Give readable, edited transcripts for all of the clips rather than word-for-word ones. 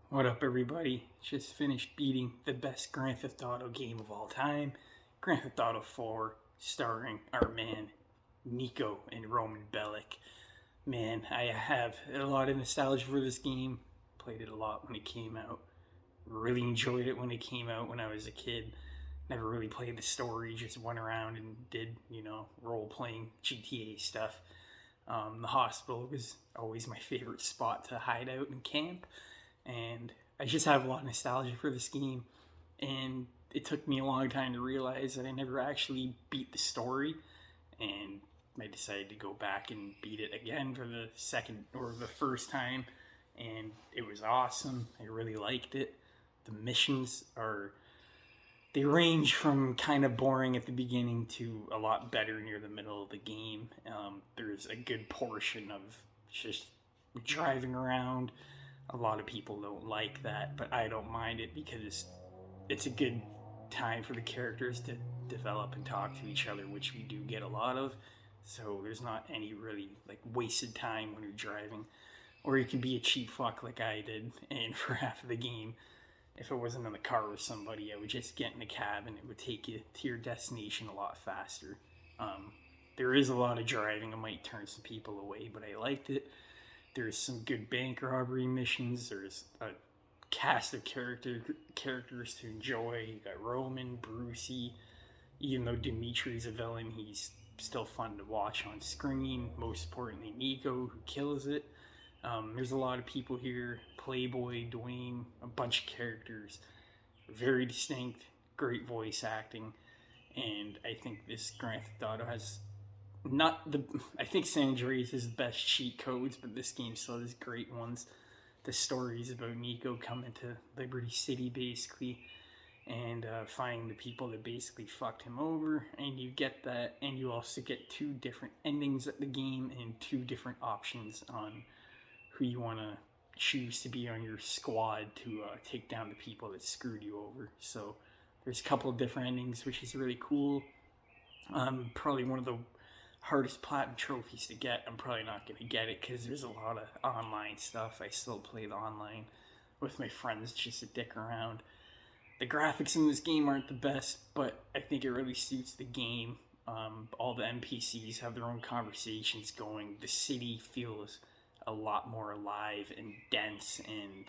What up, everybody? Just finished beating the best Grand Theft Auto game of all time, Grand Theft Auto 4, starring our man Niko and Roman Bellic. Man, I have a lot of nostalgia for this game. Played it a lot when it came out. Really enjoyed it when it came out when I was a kid. Never really played the story, just went around and did, role playing GTA stuff. The hospital was always my favorite spot to hide out and camp, and I just have a lot of nostalgia for this game. And it took me a long time to realize that I never actually beat the story, and I decided to go back and beat it again for the second or the first time, and it was awesome. I really liked it. The missions are they range from kind of boring at the beginning to a lot better near the middle of the game. There's a good portion of just driving around. A lot of people don't like that, but I don't mind it because it's a good time for the characters to develop and talk to each other, which we do get a lot of. So there's not any really like wasted time when you're driving, or you can be a cheap fuck like I did, and for half of the game, if I wasn't in the car with somebody, I would just get in the cab and it would take you to your destination a lot faster. Um, there is a lot of driving. I might turn some people away, but I liked it. There's some good bank robbery missions. There's a cast of characters to enjoy. You got Roman, Brucey. Even though Dimitri's a villain, he's still fun to watch on screen. Most importantly, Niko, who kills it. There's a lot of people here. Playboy, Dwayne, a bunch of characters. Very distinct, great voice acting. And I think this Grand Theft Auto has not the. I think San Andreas is the best cheat codes, but this game still has great ones. The stories about Niko coming to Liberty City, basically, and finding the people that basically fucked him over, and you get that, and you also get two different endings at the game and two different options on who you want to choose to be on your squad to take down the people that screwed you over. So there's a couple of different endings, which is really cool. Probably one of the hardest platinum trophies to get. I'm probably not going to get it because there's a lot of online stuff. I still play the online with my friends just to dick around. The graphics in this game aren't the best, but I think it really suits the game. All the NPCs have their own conversations going. The city feels a lot more alive and dense, and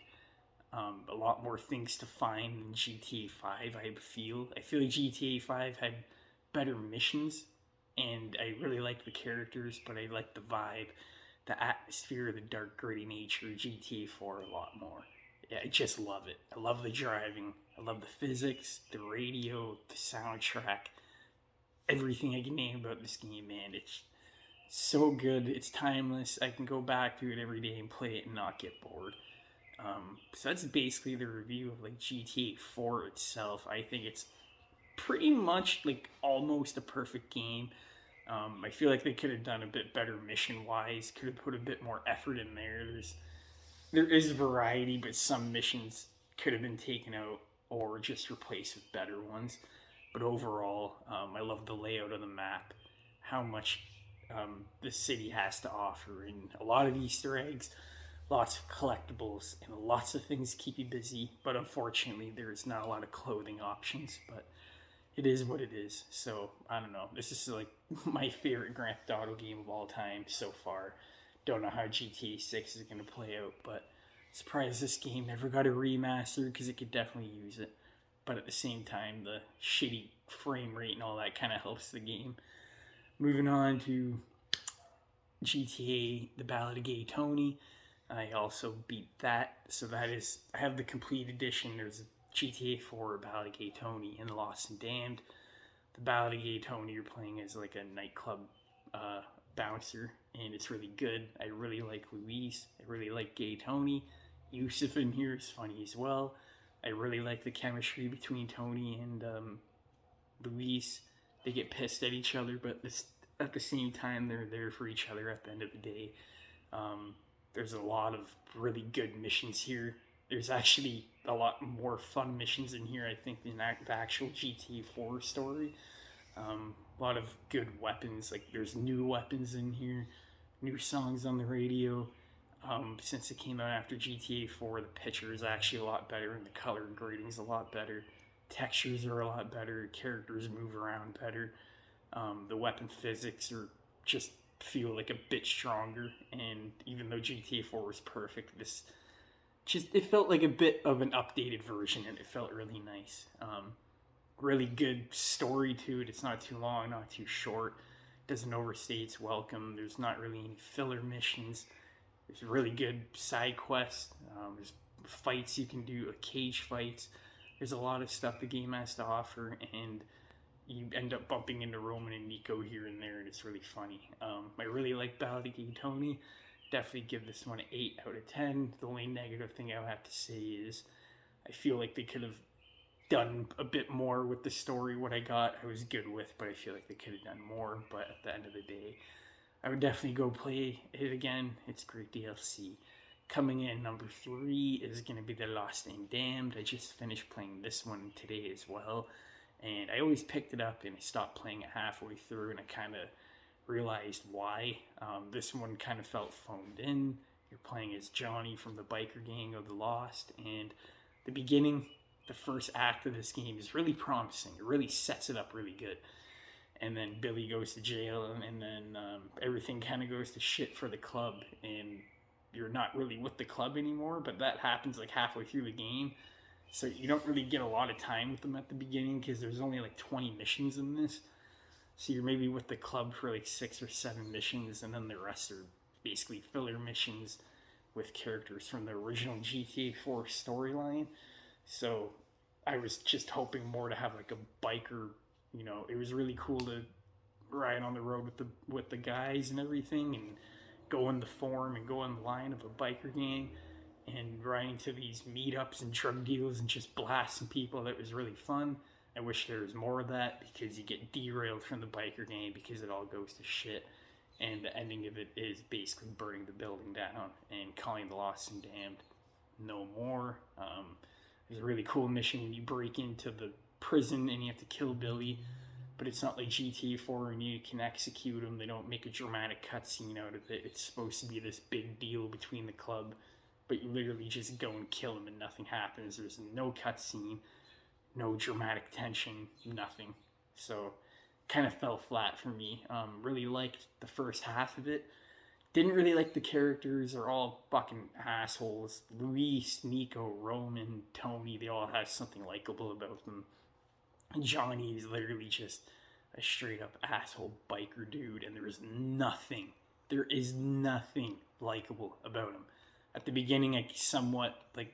a lot more things to find than GTA 5. I feel like GTA 5 had better missions, and I really like the characters, but I like the vibe, the atmosphere, the dark, gritty nature of GTA 4 a lot more. Yeah, I just love it. I love the driving. I love the physics, the radio, the soundtrack, everything I can name about this game, man. It's so good. It's timeless. I can go back to it every day and play it and not get bored. So that's basically the review of like GTA 4 itself. I think it's pretty much like almost a perfect game. I feel like they could have done a bit better mission wise. Could have put a bit more effort in there. There is variety, but some missions could have been taken out or just replaced with better ones. But overall, I love the layout of the map, how much the city has to offer, and a lot of Easter eggs, lots of collectibles, and lots of things to keep you busy. But unfortunately, there's not a lot of clothing options. But it is what it is. So I don't know. This is like my favorite Grand Theft Auto game of all time so far. Don't know how GTA 6 is going to play out, but surprised this game never got a remaster because it could definitely use it. But at the same time, the shitty frame rate and all that kind of helps the game. Moving on to GTA: The Ballad of Gay Tony. I also beat that, so that is I have the complete edition. There's GTA 4 Ballad of Gay Tony and Lost and Damned. The Ballad of Gay Tony you're playing as like a nightclub uh, bouncer, and it's really good. I really like Luis. I really like Gay Tony. Yusuf in here is funny as well. I really like the chemistry between Tony and Luis. They get pissed at each other, but at the same time, they're there for each other at the end of the day. Um, there's a lot of really good missions here. There's actually a lot more fun missions in here, I think, than the actual GTA 4 story. A lot of good weapons. Like, there's new weapons in here, new songs on the radio. Since it came out after GTA 4, the picture is actually a lot better and the color grading is a lot better. Textures are a lot better. Characters move around better. The weapon physics are just feel like a bit stronger. And even though GTA 4 was perfect, this just it felt like a bit of an updated version, and it felt really nice. Really good story to it. It's not too long, not too short. Doesn't overstay its welcome. There's not really any filler missions. There's really good side quests. There's fights you can do, cage fights. There's a lot of stuff the game has to offer, and you end up bumping into Roman and Nico here and there, and it's really funny. I really like Ballad of Gay Tony. Definitely give this one an 8 out of 10. The only negative thing I would have to say is I feel like they could have done a bit more with the story. What I got, I was good with, but I feel like they could have done more. But at the end of the day, I would definitely go play it again. It's great DLC. Coming in number 3 is going to be The Lost and Damned. I just finished playing this one today as well. And I always picked it up and I stopped playing it halfway through, and I kind of realized why. This one kind of felt phoned in. You're playing as Johnny from the biker gang of The Lost, and the beginning, the first act of this game is really promising. It really sets it up really good. And then Billy goes to jail, and then everything kind of goes to shit for the club, and you're not really with the club anymore, but that happens like halfway through the game. So you don't really get a lot of time with them at the beginning because there's only like 20 missions in this. So you're maybe with the club for like 6 or 7 missions, and then the rest are basically filler missions with characters from the original GTA 4 storyline. So I was just hoping more to have like a biker, you know, it was really cool to ride on the road with the guys and everything, and go in the form and go in the line of a biker gang, and riding to these meetups and drug deals and just blasting people. That was really fun. I wish there was more of that, because you get derailed from the biker gang because it all goes to shit. And the ending of it is basically burning the building down and calling the Lost and Damned no more. There's a really cool mission when you break into the prison and you have to kill Billy, but it's not like GTA 4 and you can execute him. They don't make a dramatic cutscene out of it. It's supposed to be this big deal between the club, but you literally just go and kill him and nothing happens. There's no cutscene, no dramatic tension, nothing. So kind of fell flat for me. Really liked the first half of it. Didn't really like the characters. They're all fucking assholes. Luis, Nico, Roman, Tony, they all have something likable about them. Johnny is literally just a straight up asshole biker dude, and there is nothing likable about him. At the beginning, I somewhat like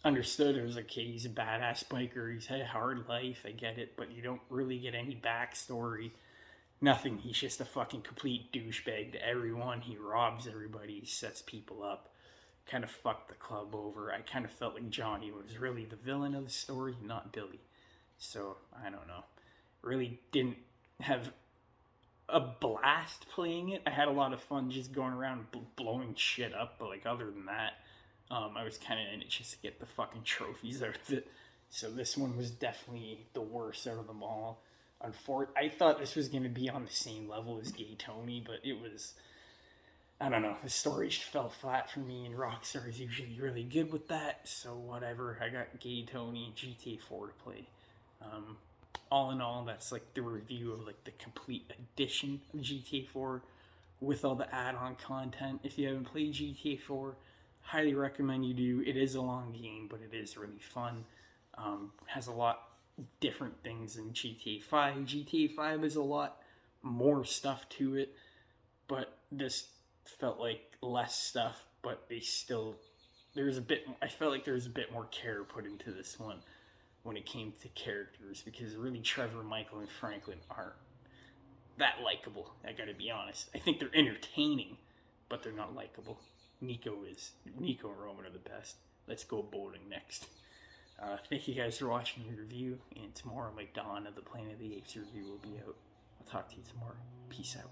understood. It was like, okay, he's a badass biker, he's had a hard life, I get it, but you don't really get any backstory. Nothing. He's just a fucking complete douchebag to everyone. He robs everybody, he sets people up, kind of fucked the club over. I kind of felt like Johnny was really the villain of the story, not Billy. So, I don't know. Really didn't have a blast playing it. I had a lot of fun just going around blowing shit up, but like other than that, I was kind of in it just to get the fucking trophies out of it. So this one was definitely the worst out of them all. I thought this was going to be on the same level as Gay Tony, but it was, I don't know, the story just fell flat for me, and Rockstar is usually really good with that, so whatever. I got Gay Tony GTA 4 to play. All in all, that's like the review of like the complete edition of GTA 4 with all the add-on content. If you haven't played GTA 4, highly recommend you do. It is a long game, but it is really fun. Has a lot different things than GTA 5. GTA 5 is a lot more stuff to it, but this felt like less stuff, but I felt like there was a bit more care put into this one when it came to characters, because really Trevor, Michael, and Franklin aren't that likable. I gotta be honest. I think they're entertaining, but they're not likable. Nico and Roman are the best. Let's go bowling next. Thank you guys for watching the review, and tomorrow my Dawn of the Planet of the Apes review will be out. I'll talk to you tomorrow. Peace out.